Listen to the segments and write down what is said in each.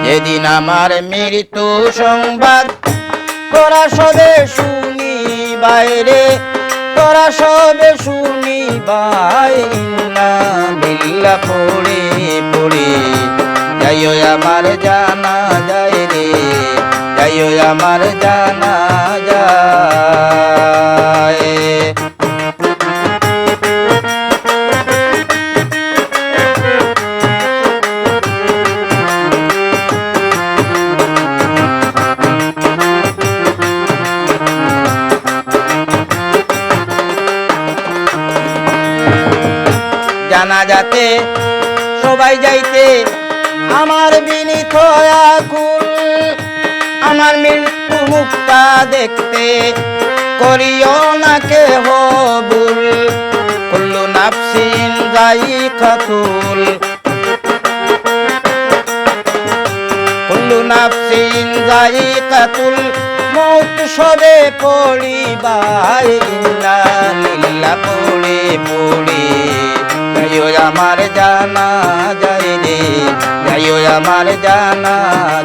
যেদিন আমার মৃত্যু সংবাদ তোরা সবে শুনি বাইরে, তোরা সবে শুনি বাই, ইন্না লিল্লাহ পড়ে পড়ে যাইও আমার জানা যায় রে, যাইও আমার জানা যায়। জানাজাতে সবাই যাইতে আমার বিনীত আকুল, আমার মৃত্যু মুখটা দেখতে করিও না কেহ ভুল, কুল্লু নাফসিন যায়িকাতুল, কুল্লু নাফসিন যায়িকাতুল মউত সবে পড়িবাই, ইন্না লিল্লাহ পড়ে পড়ে যাইও আমার জানা যায় রে, যাইও আমার জানা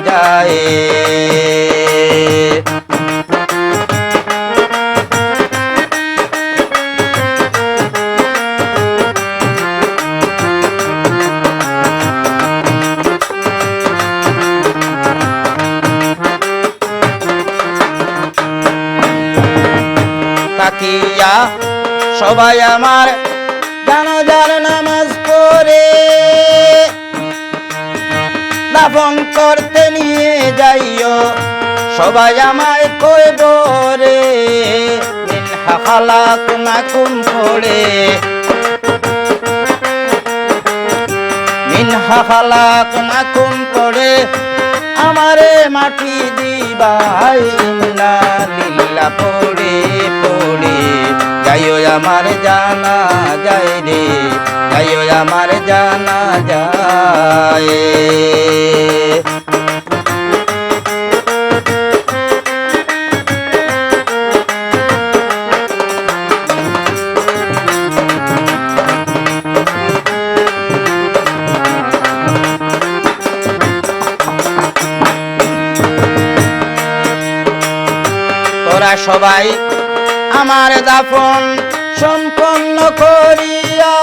যায়। তাকিয়া সবাই আমার জানাজার নামাজ পড়ে দাফন করতে নিয়ে যাইও, সবাই আমায় কইব রে, মিনহা খালাকনাকুম পড়ে, মিনহা খালাকনাকুম পড়ে আমারে মাটি দিবাই, ইন্না লিল্লাহ পড়ে পড়ে যাইও আমার জানা যায় রে, যাইও আমার জানা যায়। তোরা সবাই আমার দাফন সম্পন্ন করিয়া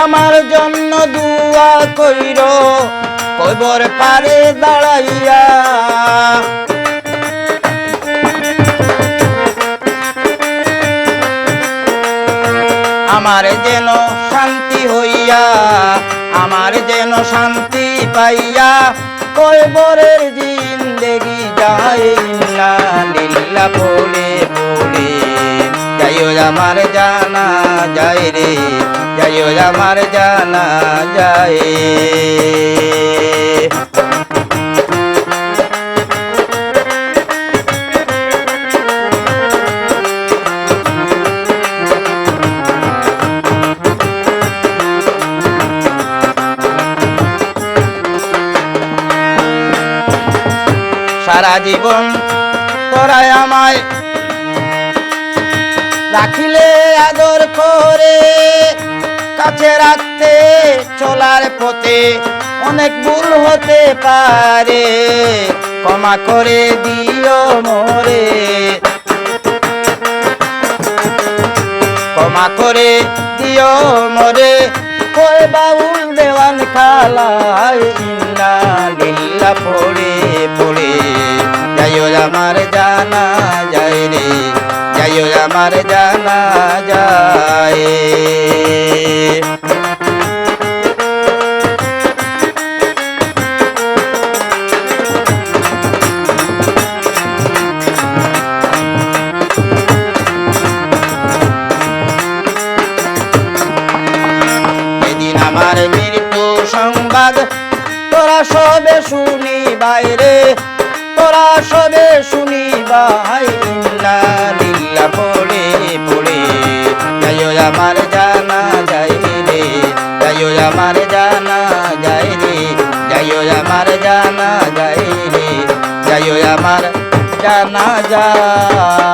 আমার জন্য দুয়া কইর কবর পারে দাঁড়াইয়া, আমার যেন শান্তি হইয়া, আমার যেন শান্তি পাইয়া কবরের জিন্দেগি যায়, ইন্না লিল্লাহ পড়ে পড়ে যাইও আমার জানা যায় রে, যাইও আমার জানা যায়। সারা জীবন তোরাই আমায় রাখিলে আদর করে, কাছে রাখতে চলার পথে অনেক ভুল হতে পারে, ক্ষমা করে দিও মোরে, ক্ষমা করে দিও মোরে, কই বাউল দেওয়ান খালাই, ইন্না লিল্লাহ পড়ে পড়ে যাইও আমার জানা যায় রে, যাইও আমার জানা যায়। এদিন আমার মৃত্যু সংবাদ তোরা সবে শুনি বাইরে, তোরা সবে শুনি ভাই, ইন্না লিল্লাহ পড়ে পড়ে যাইও আমার জানা যায় রে, যাইও আমার জানা যায় রে, যাইও আমার জানা যায় রে, যাইও আমার জানা যায়।